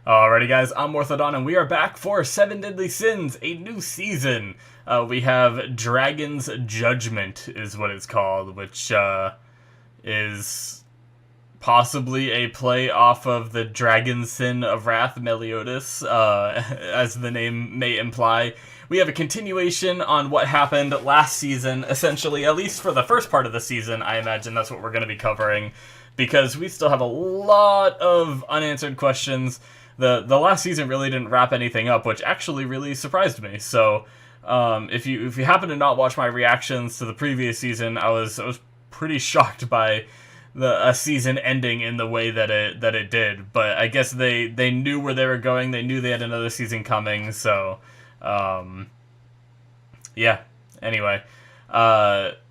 Alrighty guys, I'm Morthadon and we are back for 7 Deadly Sins, a new season. We have Dragon's Judgement is what it's called, which is possibly a play off of the Dragon Sin of Wrath, Meliodas, as the name may imply. We have a continuation on what happened last season, essentially, at least for the first part of the season. I imagine that's what we're going to be covering, because we still have a lot of unanswered questions. The last season really didn't wrap anything up, which actually really surprised me. So if you happen to not watch my reactions to the previous season, I was pretty shocked by a season ending in the way that it did. But I guess they knew where they were going. They knew they had another season coming. So yeah. Anyway,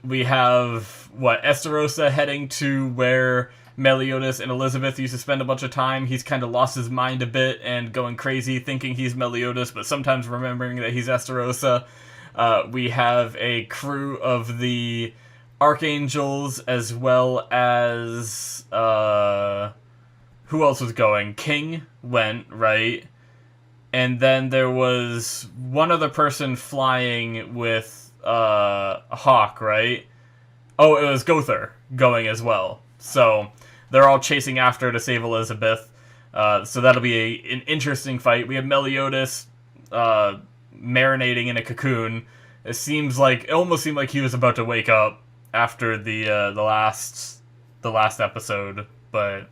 we have Esterosa heading to where Meliodas and Elizabeth used to spend a bunch of time. He's kind of lost his mind a bit and going crazy, thinking he's Meliodas, but sometimes remembering that he's Esterosa. We have a crew of the Archangels, as well as who else was going? King went, right? And then there was one other person flying with Hawk, right? Oh, it was Gother going as well. So they're all chasing after to save Elizabeth. So that'll be an interesting fight. We have Meliodas marinating in a cocoon. It almost seemed like he was about to wake up after the last episode. But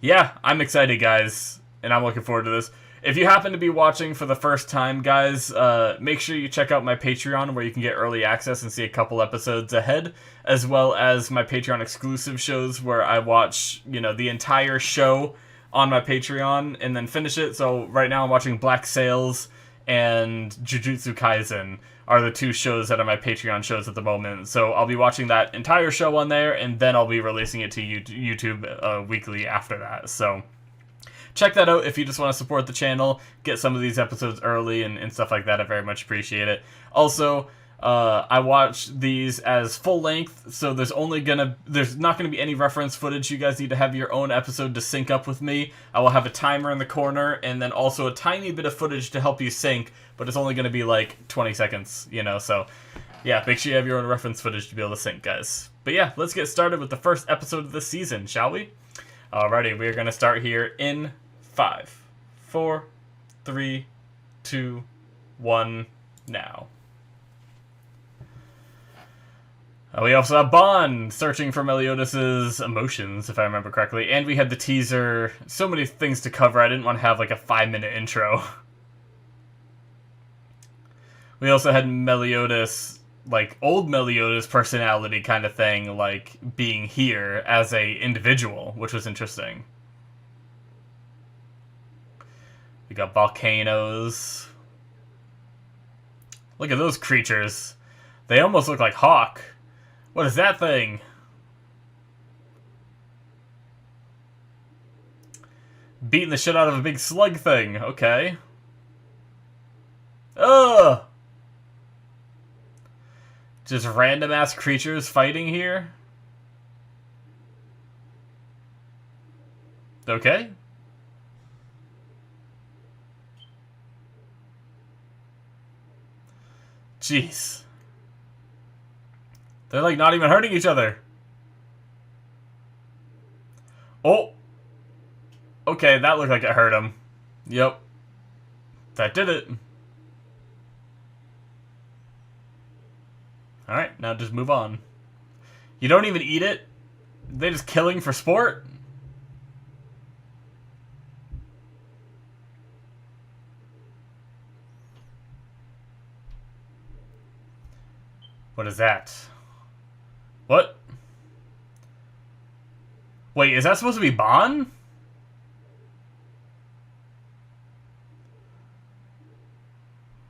yeah, I'm excited, guys, and I'm looking forward to this. If you happen to be watching for the first time, guys, make sure you check out my Patreon, where you can get early access and see a couple episodes ahead, as well as my Patreon exclusive shows, where I watch, the entire show on my Patreon and then finish it. So right now I'm watching Black Sails and Jujutsu Kaisen are the two shows that are my Patreon shows at the moment. So I'll be watching that entire show on there, and then I'll be releasing it to YouTube weekly after that. So check that out if you just want to support the channel, get some of these episodes early and stuff like that. I very much appreciate it. Also, I watch these as full length, so there's not gonna be any reference footage. You guys need to have your own episode to sync up with me. I will have a timer in the corner, and then also a tiny bit of footage to help you sync, but it's only gonna be like 20 seconds, so yeah, make sure you have your own reference footage to be able to sync, guys. But yeah, let's get started with the first episode of this season, shall we? Alrighty, we're gonna start here in 5, 4, 3, 2, 1, now. We also have Bond searching for Meliodas' emotions, if I remember correctly. And we had the teaser. So many things to cover. I didn't want to have like a 5-minute intro. We also had Meliodas, like old Meliodas personality kind of thing, like being here as a individual, which was interesting. We got volcanoes. Look at those creatures. They almost look like Hawk. What is that thing? Beating the shit out of a big slug thing. Okay. Ugh! Just random ass creatures fighting here? Okay. Jeez. They're like not even hurting each other. Oh. Okay, that looked like it hurt him. Yep. That did it. Alright, now just move on. You don't even eat it? They're just killing for sport? What is that? What? Wait, is that supposed to be Bon?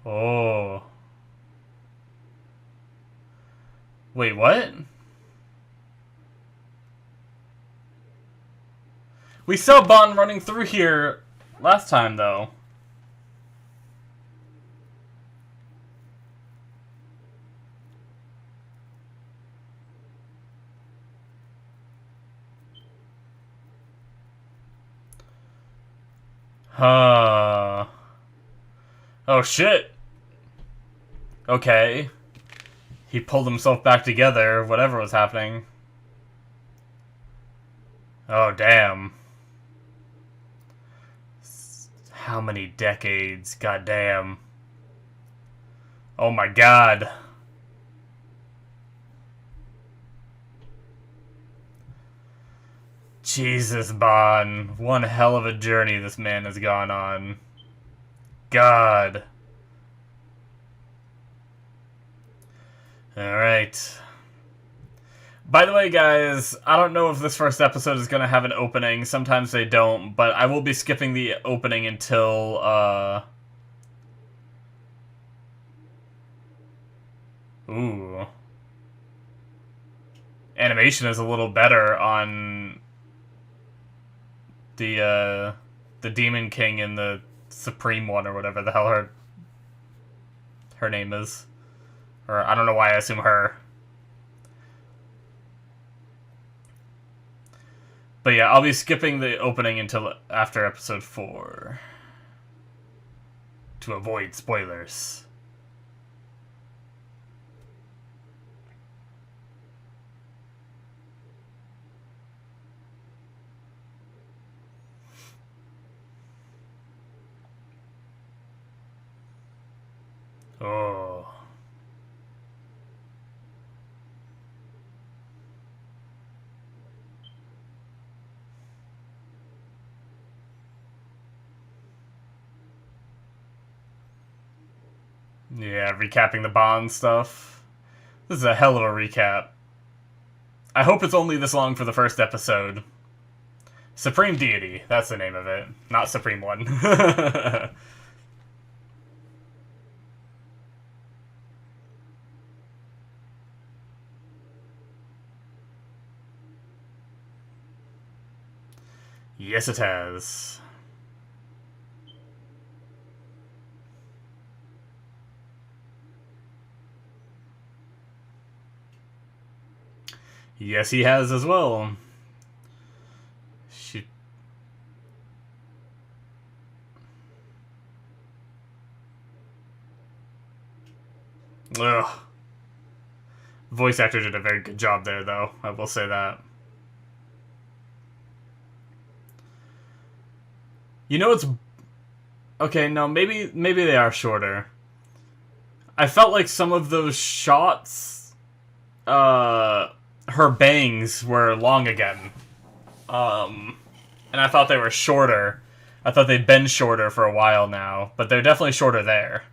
Oh. Wait, what? We saw Bon running through here last time, though. Huh. Oh shit. Okay. He pulled himself back together, whatever was happening. Oh, damn. How many decades? Goddamn. Oh my god. Jesus, Bon. One hell of a journey this man has gone on. God. Alright. By the way, guys, I don't know if this first episode is going to have an opening. Sometimes they don't, but I will be skipping the opening until, Ooh. Animation is a little better on the Demon King and the Supreme one, or whatever the hell her name is. Or, I don't know why I assume her. But yeah, I'll be skipping the opening until after episode 4. To avoid spoilers. Oh. Yeah, recapping the Bond stuff. This is a hell of a recap. I hope it's only this long for the first episode. Supreme Deity, that's the name of it. Not Supreme One. Yes, it has. Yes, he has as well. She... Ugh. Voice actor did a very good job there, though. I will say that. You know, it's... Okay, no, maybe they are shorter. I felt like some of those shots, her bangs were long again. And I thought they were shorter. I thought they'd been shorter for a while now, but they're definitely shorter there.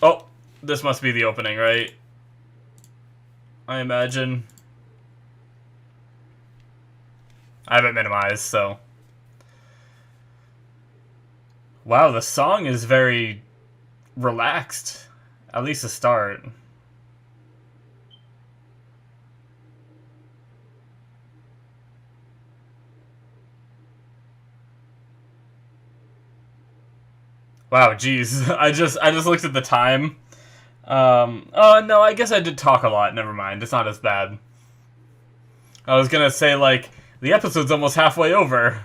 Oh, this must be the opening, right? I imagine. I have it minimized, so... Wow, the song is very relaxed. At least to start. Wow, jeez. I just looked at the time. Oh, no, I guess I did talk a lot. Never mind. It's not as bad. I was gonna say, like, the episode's almost halfway over.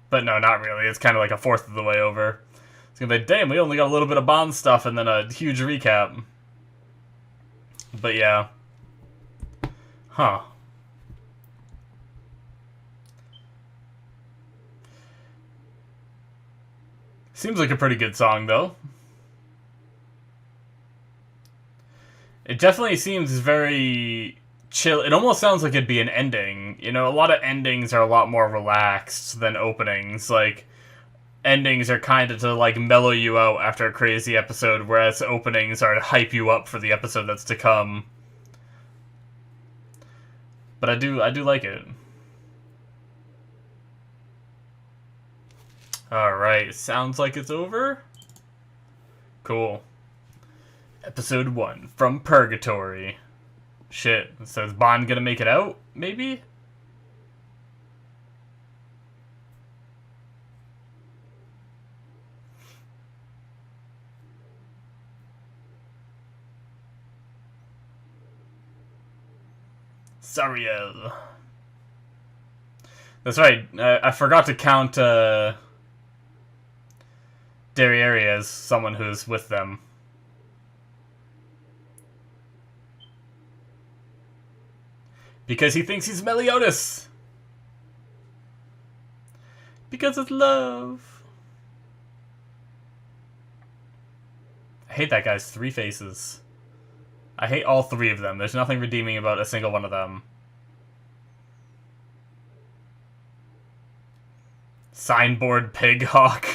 But no, not really. It's kind of like a fourth of the way over. It's gonna be, damn, we only got a little bit of Bond stuff and then a huge recap. But yeah. Huh. Seems like a pretty good song, though. It definitely seems very chill. It almost sounds like it'd be an ending. You know, a lot of endings are a lot more relaxed than openings. Like, endings are kind of to, like, mellow you out after a crazy episode, whereas openings are to hype you up for the episode that's to come. But I do like it. Alright, sounds like it's over. Cool. Episode 1, From Purgatory. Shit, so is Bond gonna make it out? Maybe? Sariel. That's right. I forgot to count Derriere as someone who's with them. Because he thinks he's Meliodas! Because it's love! I hate that guy's 3 faces. I hate all 3 of them. There's nothing redeeming about a single one of them. Signboard Pig Hawk.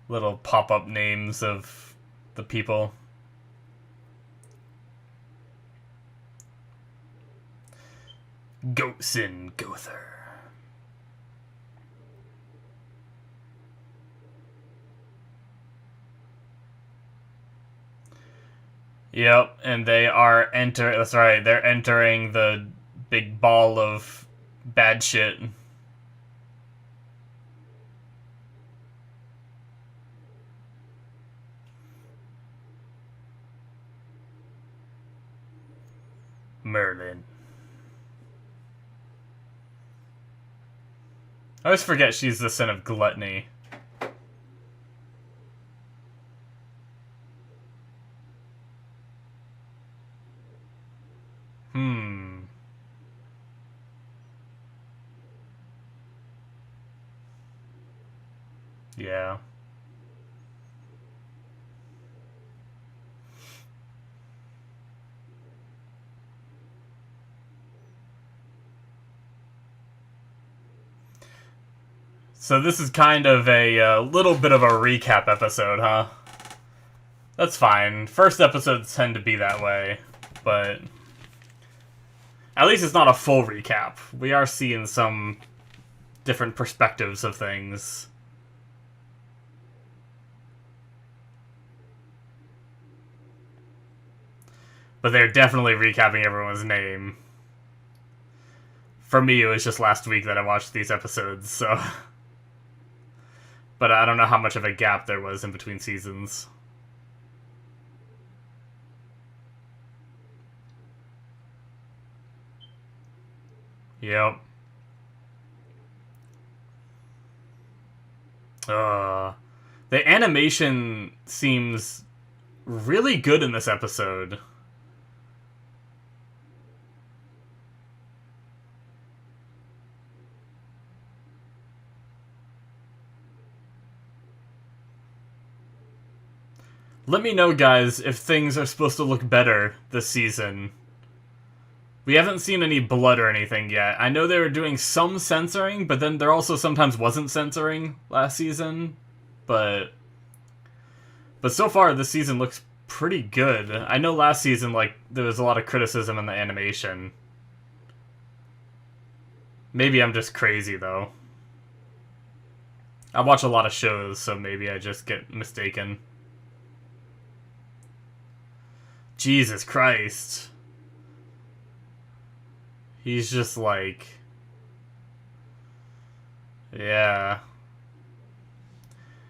Little pop-up names of the people. Goatson Gother. Yep, and they are that's right, they're entering the big ball of bad shit. Merlin. I always forget she's the son of Gluttony. Yeah. So this is kind of a little bit of a recap episode, huh? That's fine. First episodes tend to be that way, but at least it's not a full recap. We are seeing some different perspectives of things. But they're definitely recapping everyone's name. For me, it was just last week that I watched these episodes, so... But I don't know how much of a gap there was in between seasons. Yep. The animation seems really good in this episode. Let me know, guys, if things are supposed to look better this season. We haven't seen any blood or anything yet. I know they were doing some censoring, but then there also sometimes wasn't censoring last season. But so far, this season looks pretty good. I know last season, like, there was a lot of criticism in the animation. Maybe I'm just crazy, though. I watch a lot of shows, so maybe I just get mistaken. Jesus Christ. He's just like... Yeah.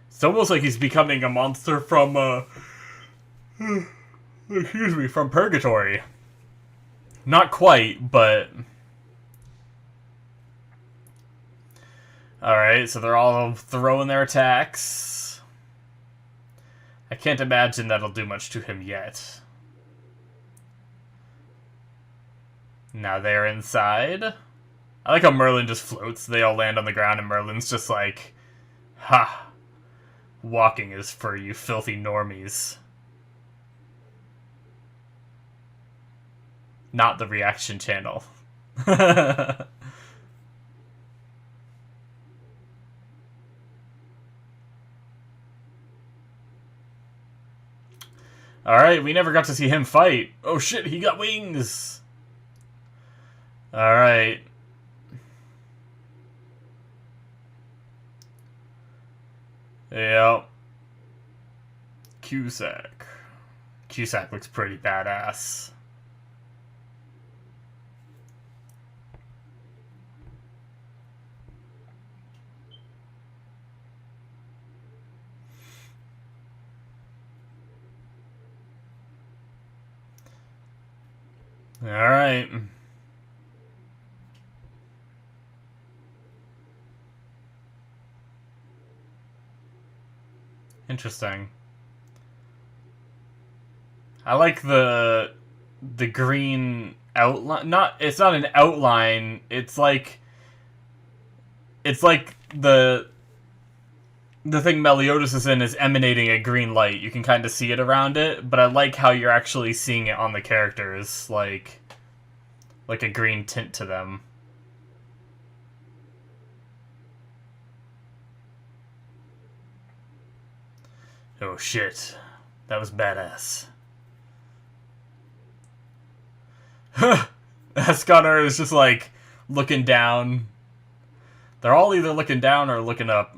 It's almost like he's becoming a monster from, excuse me, from Purgatory. Not quite, but... Alright, so they're all throwing their attacks. I can't imagine that'll do much to him yet. Now they're inside. I like how Merlin just floats. They all land on the ground and Merlin's just like, ha! Walking is for you filthy normies. Not the reaction channel. Alright, we never got to see him fight. Oh shit, he got wings! Alright. Yep. Cusack. Cusack looks pretty badass. Alright. Interesting. I like the green outline. It's not an outline. It's like the thing Meliodas is in is emanating a green light. You can kind of see it around it, but I like how you're actually seeing it on the characters, like a green tint to them. Oh shit. That was badass. Esconar is just like looking down. They're all either looking down or looking up.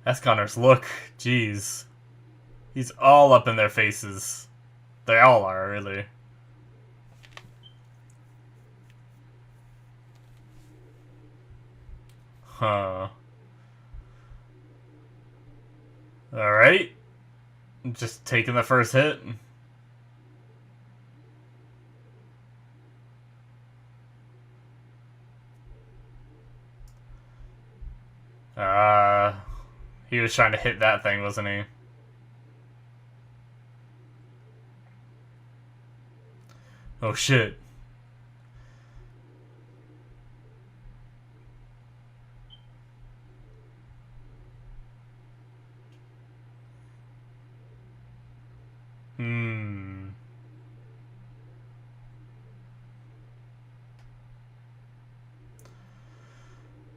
Esconar's look, jeez. He's all up in their faces. They all are, really. Huh. Alright. Just taking the first hit. He was trying to hit that thing, wasn't he? Oh shit.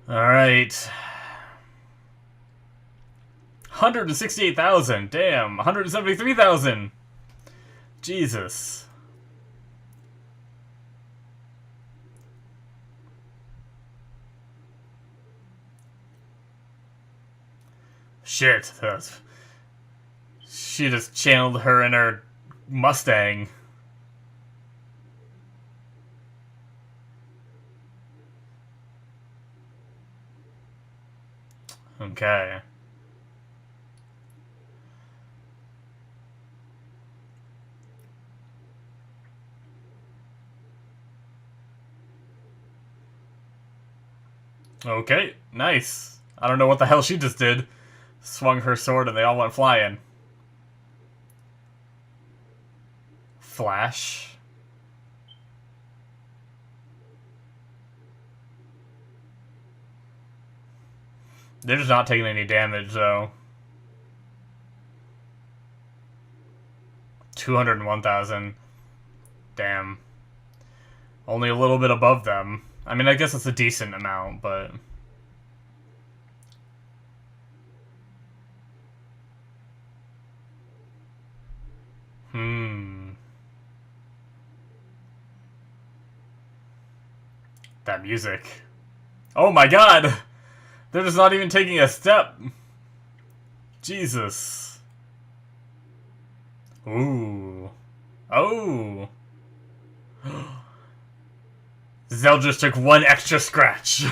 Alright. 168,000. Damn. 173,000. Jesus. Shit. She just channeled her inner Mustang. Okay. Okay, nice. I don't know what the hell she just did. Swung her sword and they all went flying. Flash. They're just not taking any damage, though. 201,000. Damn. Only a little bit above them. I mean, I guess it's a decent amount, but... That music. Oh my god! They're just not even taking a step. Jesus. Ooh. Oh. Zell just took one extra scratch.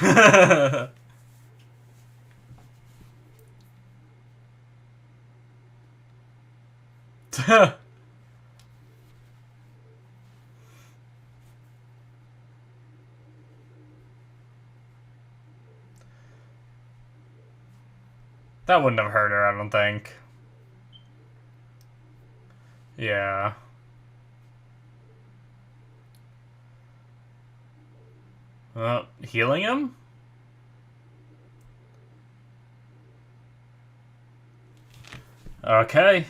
That wouldn't have hurt her, I don't think. Yeah. Healing him? Okay.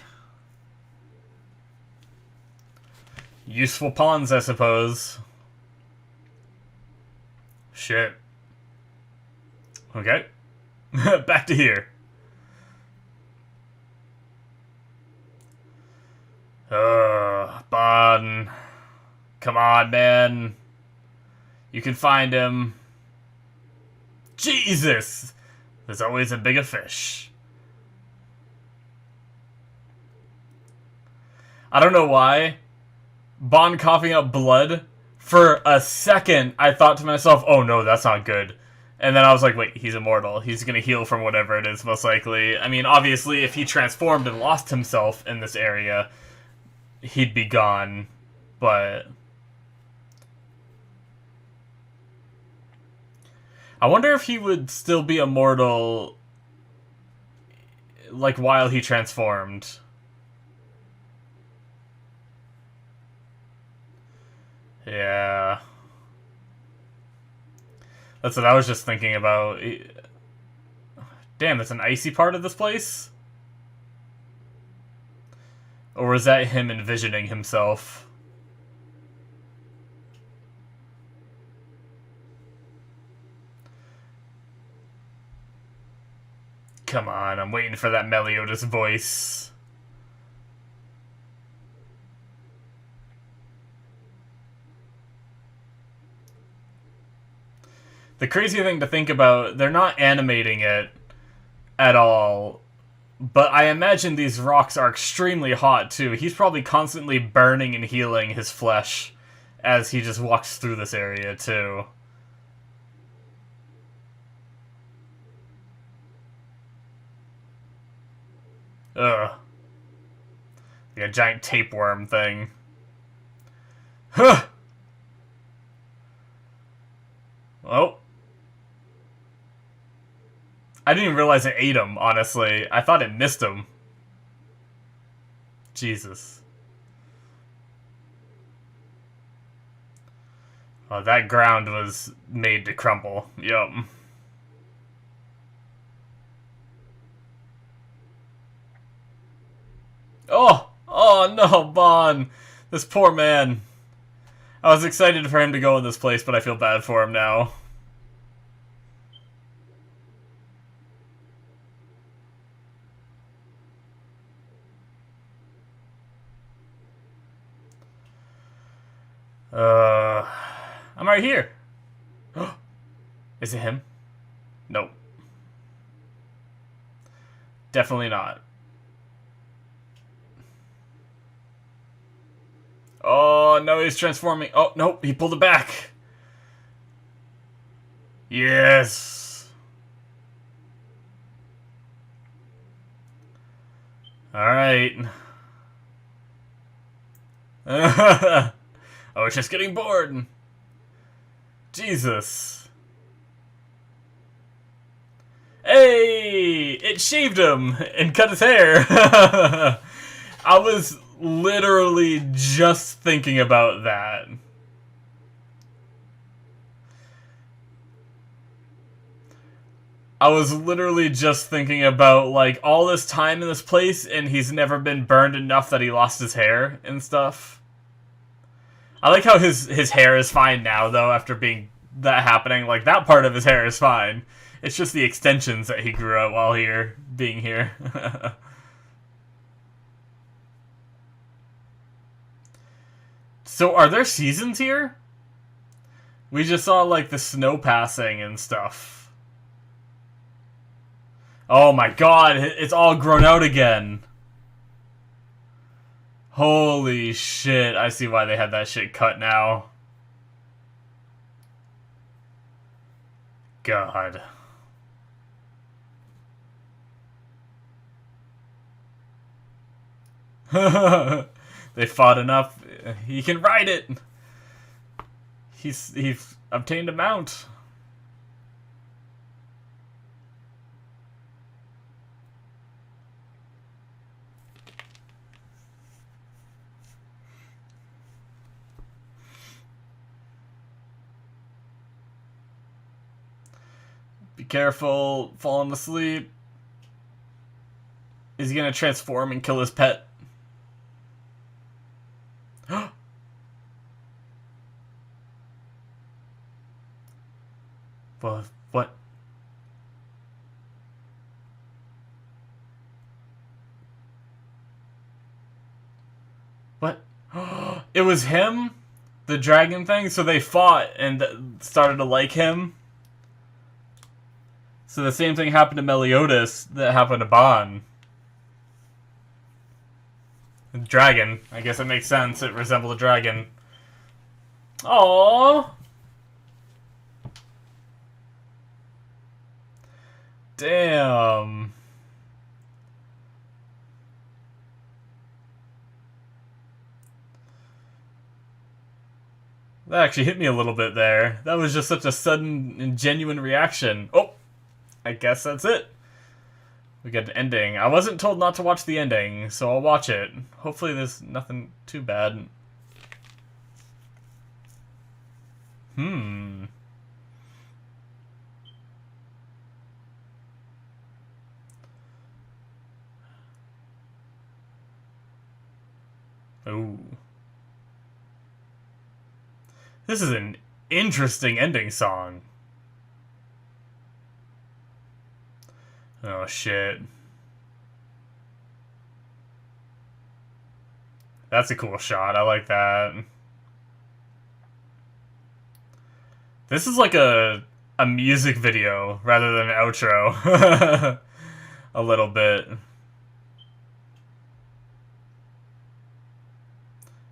Useful pawns, I suppose. Shit. Okay. Back to here. Bon. Come on, man. You can find him. Jesus! There's always a bigger fish. I don't know why. Bon coughing up blood. For a second, I thought to myself, oh no, that's not good. And then I was like, wait, he's immortal. He's gonna heal from whatever it is, most likely. I mean, obviously, if he transformed and lost himself in this area, he'd be gone. But... I wonder if he would still be immortal like, while he transformed. Yeah. That's what I was just thinking about. Damn, that's an icy part of this place? Or was that him envisioning himself? Come on, I'm waiting for that Meliodas voice. The crazy thing to think about, they're not animating it at all, but I imagine these rocks are extremely hot too. He's probably constantly burning and healing his flesh as he just walks through this area too. Ugh. Like a giant tapeworm thing. Huh! Oh. I didn't even realize it ate him, honestly. I thought it missed him. Jesus. Oh, that ground was made to crumble. Yup. Oh! Oh no, Bon! This poor man. I was excited for him to go in this place, but I feel bad for him now. I'm right here. Is it him? Nope. Definitely not. Oh, no, he's transforming. Oh, nope, he pulled it back. Yes. Alright. I was just getting bored. Jesus. Hey! It shaved him and cut his hair. I was literally just thinking about that. I was literally just thinking about, like, all this time in this place, and he's never been burned enough that he lost his hair and stuff. I like how his hair is fine now, though, after being that happening. Like, that part of his hair is fine. It's just the extensions that he grew out while being here. So, are there seasons here? We just saw, like, the snow passing and stuff. Oh my god, it's all grown out again. Holy shit, I see why they had that shit cut now. God. They fought enough. He can ride it. He's obtained a mount. Be careful, falling asleep. Is he gonna transform and kill his pet? What? What? It was him? The dragon thing? So they fought and started to like him? So the same thing happened to Meliodas that happened to Bon. Dragon. I guess it makes sense. It resembled a dragon. Aww. Damn. That actually hit me a little bit there. That was just such a sudden and genuine reaction. Oh, I guess that's it. We get an ending. I wasn't told not to watch the ending, so I'll watch it. Hopefully there's nothing too bad. Ooh. This is an interesting ending song. Oh, shit. That's a cool shot. I like that. This is like a music video rather than an outro. A little bit.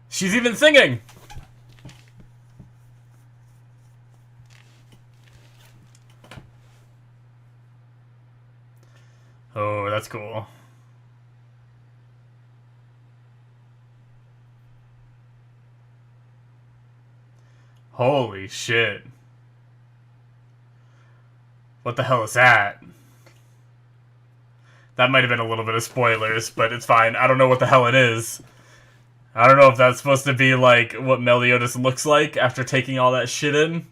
She's even singing! Oh, that's cool. Holy shit. What the hell is that? That might have been a little bit of spoilers, but it's fine. I don't know what the hell it is. I don't know if that's supposed to be, like, what Meliodas looks like after taking all that shit in.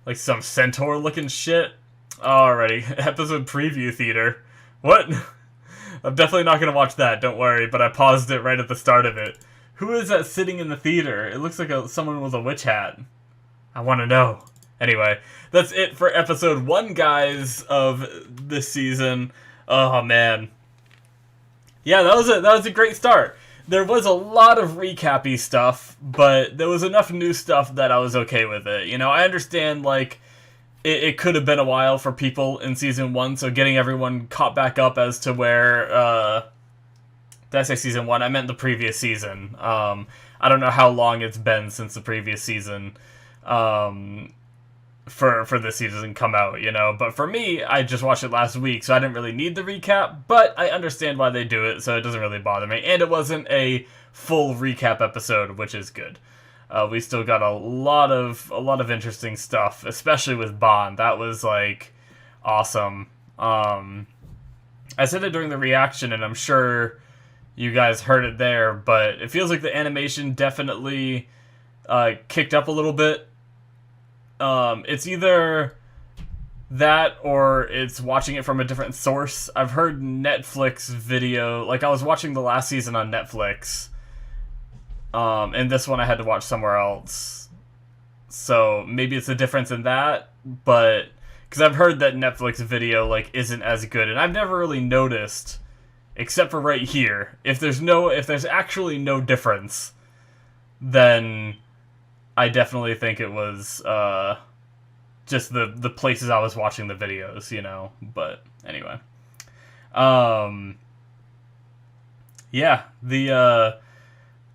Like some centaur-looking shit. Alrighty, episode preview theater. What? I'm definitely not gonna watch that, don't worry, but I paused it right at the start of it. Who is that sitting in the theater? It looks like someone with a witch hat. I want to know. Anyway, that's it for episode 1, guys, of this season. Oh, man. Yeah, that was a great start. There was a lot of recap-y stuff, but there was enough new stuff that I was okay with it. You know, I understand, like, it could have been a while for people in Season 1, so getting everyone caught back up as to where, did I say Season 1? I meant the previous season. I don't know how long it's been since the previous season, for this season come out, you know? But for me, I just watched it last week, so I didn't really need the recap, but I understand why they do it, so it doesn't really bother me. And it wasn't a full recap episode, which is good. We still got a lot of interesting stuff, especially with Bond. That was, like, awesome. I said it during the reaction, and I'm sure you guys heard it there, but it feels like the animation definitely kicked up a little bit. It's either that or it's watching it from a different source. I've heard Netflix video, like I was watching the last season on Netflix, and this one I had to watch somewhere else. So maybe it's a difference in that, but because I've heard that Netflix video like isn't as good, and I've never really noticed, except for right here. If there's actually no difference, then I definitely think it was just the places I was watching the videos, you know. But anyway, yeah,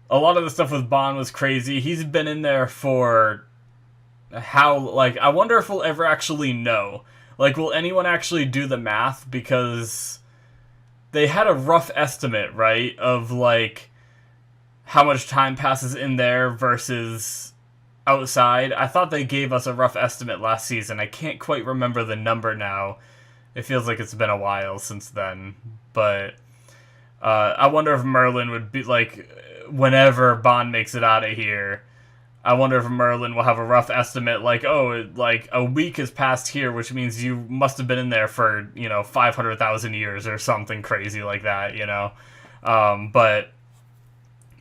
a lot of the stuff with Bond was crazy. He's been in there for how, like, I wonder if we'll ever actually know. Like, will anyone actually do the math? Because they had a rough estimate, right, of like how much time passes in there versus outside. I thought they gave us a rough estimate last season. I can't quite remember the number now. It feels like it's been a while since then. But I wonder if Merlin would be, like, whenever Bond makes it out of here, I wonder if Merlin will have a rough estimate, like, oh, like, a week has passed here, which means you must have been in there for, you know, 500,000 years or something crazy like that, you know? But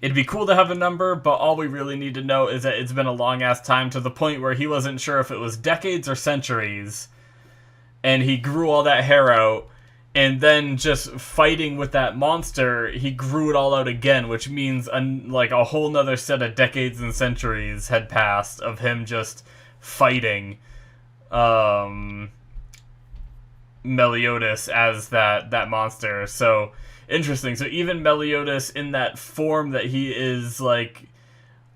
it'd be cool to have a number, but all we really need to know is that it's been a long-ass time, to the point where he wasn't sure if it was decades or centuries, and he grew all that hair out, and then just fighting with that monster, he grew it all out again, which means like a whole nother set of decades and centuries had passed of him just fighting Meliodas as that monster. So interesting. So even Meliodas in that form that he is, like,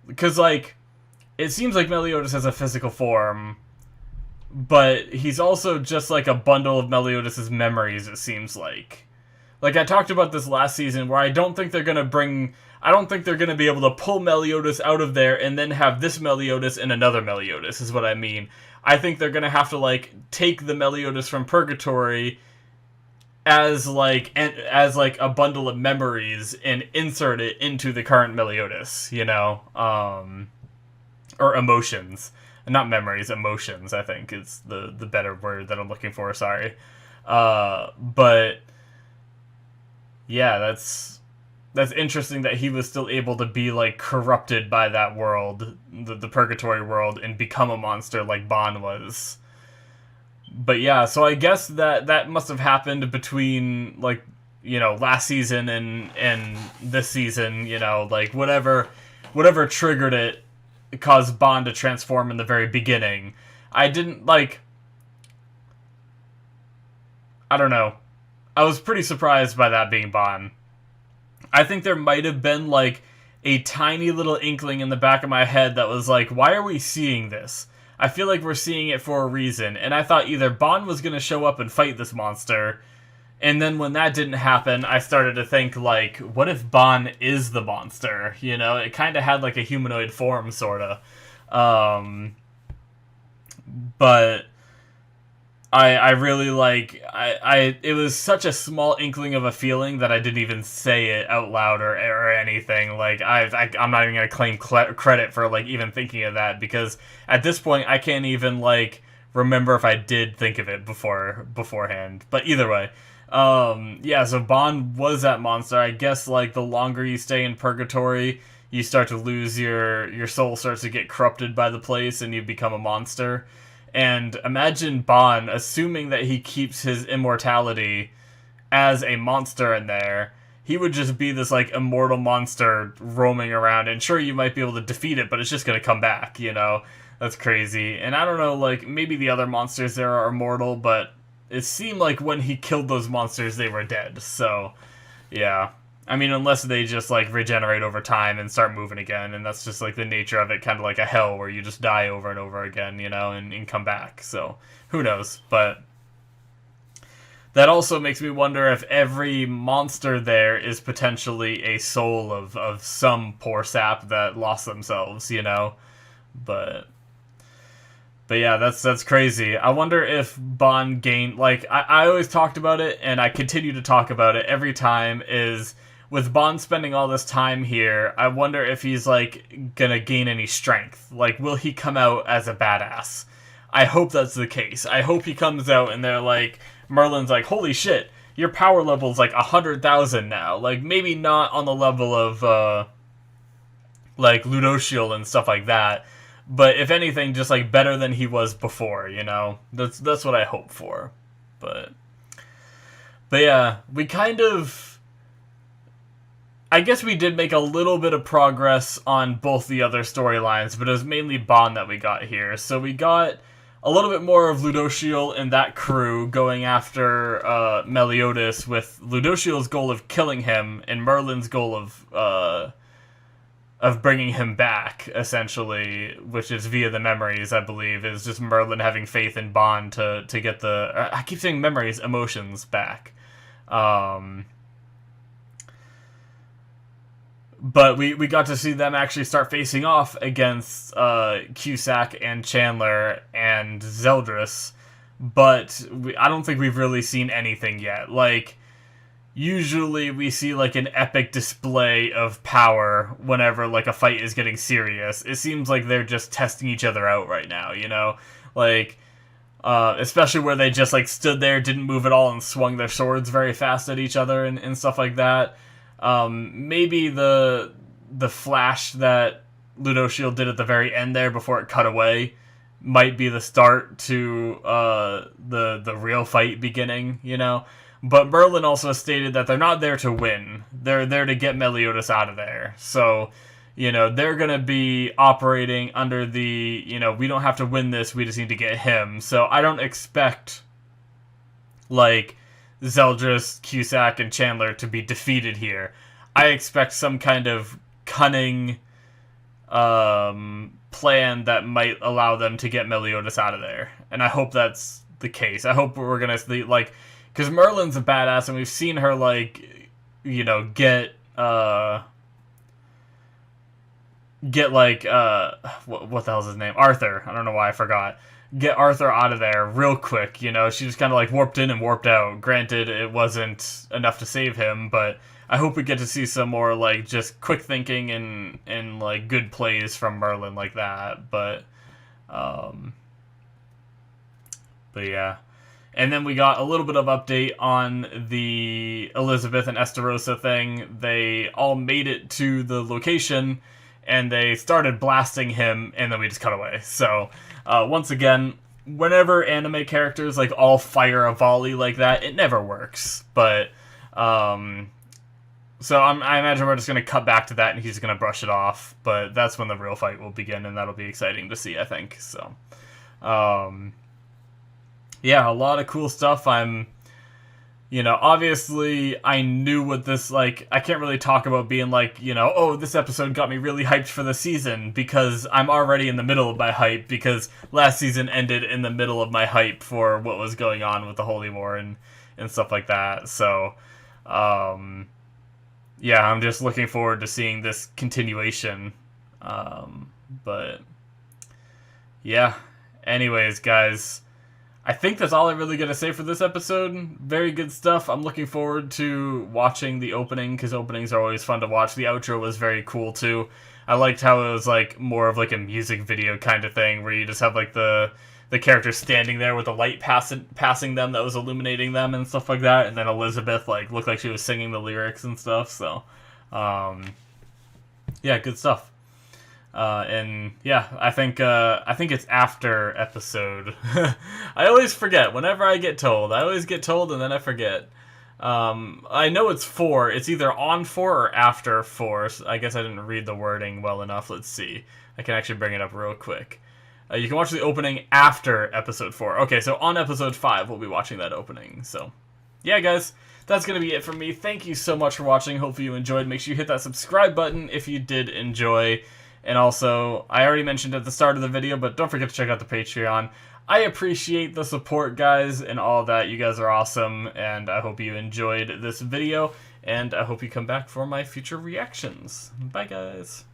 because, like, it seems like Meliodas has a physical form, but he's also just like a bundle of Meliodas' memories, it seems like. Like, I talked about this last season, where I don't think they're going to be able to pull Meliodas out of there and then have this Meliodas and another Meliodas, is what I mean. I think they're going to have to, like, take the Meliodas from Purgatory as like a bundle of memories and insert it into the current Meliodas, or emotions, not memories, emotions. I think is the better word that I'm looking for. Sorry, but yeah, that's interesting that he was still able to be like corrupted by that world, the purgatory world, and become a monster like Ban was. But yeah, so I guess that must have happened between like last season and this season. Like whatever triggered it caused Bond to transform in the very beginning. I didn't like. I don't know. I was pretty surprised by that being Bond. I think there might have been like a tiny little inkling in the back of my head that was like, why are we seeing this? I feel like we're seeing it for a reason. And I thought either Bond was going to show up and fight this monster, and then when that didn't happen, I started to think, like, what if Bond is the monster? It kind of had like a humanoid form, sort of. But I really like it was such a small inkling of a feeling that I didn't even say it out loud or anything. Like I'm not even gonna claim credit for like even thinking of that, because at this point I can't even like remember if I did think of it beforehand. But either way, yeah. So Bond was that monster. I guess like the longer you stay in purgatory, you start to lose your soul starts to get corrupted by the place, and you become a monster. And imagine Bond, assuming that he keeps his immortality as a monster in there, he would just be this, like, immortal monster roaming around. And sure, you might be able to defeat it, but it's just gonna come back, That's crazy. And I don't know, like, maybe the other monsters there are immortal, but it seemed like when he killed those monsters, they were dead. So, yeah. I mean, unless they just, like, regenerate over time and start moving again, and that's just, like, the nature of it, kind of like a hell where you just die over and over again, and come back. So, who knows? But that also makes me wonder if every monster there is potentially a soul of some poor sap that lost themselves, But yeah, that's crazy. I wonder if Bond gained, like, I always talked about it, and I continue to talk about it every time, is with Bond spending all this time here, I wonder if he's, like, gonna gain any strength. Like, will he come out as a badass? I hope that's the case. I hope he comes out and they're like, Merlin's like, holy shit, your power level's like 100,000 now. Like, maybe not on the level of, like, Ludociel and stuff like that, but if anything, just, like, better than he was before, That's what I hope for. But yeah, we kind of... I guess we did make a little bit of progress on both the other storylines, but it was mainly Bond that we got here. So we got a little bit more of Ludociel and that crew going after Meliodas, with Ludociel's goal of killing him and Merlin's goal of bringing him back, essentially, which is via the memories, I believe, is just Merlin having faith in Bond to get the... I keep saying memories, emotions back. But we got to see them actually start facing off against Cusack and Chandler and Zeldris, but I don't think we've really seen anything yet. Like, usually we see, like, an epic display of power whenever, like, a fight is getting serious. It seems like they're just testing each other out right now, Like, especially where they just, like, stood there, didn't move at all, and swung their swords very fast at each other and stuff like that. Maybe the flash that Ludociel did at the very end there before it cut away might be the start to the real fight beginning, But Merlin also stated that they're not there to win. They're there to get Meliodas out of there. So, they're going to be operating under the, we don't have to win this, we just need to get him. So I don't expect, like, Zeldris, Cusack, and Chandler to be defeated here. I expect some kind of cunning plan that might allow them to get Meliodas out of there. And I hope that's the case. I hope we're going to see, like... Because Merlin's a badass, and we've seen her, like, get, like, what the hell's his name? Arthur. I don't know why I forgot. get Arthur out of there real quick. You know, she just kind of like warped in and warped out. Granted, it wasn't enough to save him, but I hope we get to see some more like just quick thinking and like good plays from Merlin like that. But yeah. And then we got a little bit of update on the Elizabeth and Estarossa thing. They all made it to the location, and they started blasting him, and then we just cut away. So, once again, whenever anime characters, like, all fire a volley like that, it never works. But, so I imagine we're just going to cut back to that, and he's going to brush it off. But that's when the real fight will begin, and that'll be exciting to see, I think. So, yeah, a lot of cool stuff. You know, obviously, I knew what this, like, I can't really talk about being like, you know, oh, this episode got me really hyped for the season, because I'm already in the middle of my hype, because last season ended in the middle of my hype for what was going on with the Holy War and stuff like that. So, yeah, I'm just looking forward to seeing this continuation. But, yeah. Anyways, guys, I think that's all I'm really going to say for this episode. Very good stuff. I'm looking forward to watching the opening, because openings are always fun to watch. The outro was very cool, too. I liked how it was, like, more of, like, a music video kind of thing, where you just have, like, the characters standing there with the light passing them that was illuminating them and stuff like that, and then Elizabeth, like, looked like she was singing the lyrics and stuff, so, yeah, good stuff. And yeah, I think it's after episode. I always forget whenever I get told. I always get told and then I forget. I know it's 4. It's either on 4 or after 4. So I guess I didn't read the wording well enough. Let's see. I can actually bring it up real quick. You can watch the opening after episode 4. Okay, so on episode 5, we'll be watching that opening. So, yeah, guys. That's going to be it from me. Thank you so much for watching. Hopefully you enjoyed. Make sure you hit that subscribe button if you did enjoy. And also, I already mentioned at the start of the video, but don't forget to check out the Patreon. I appreciate the support, guys, and all that. You guys are awesome, and I hope you enjoyed this video, and I hope you come back for my future reactions. Bye, guys.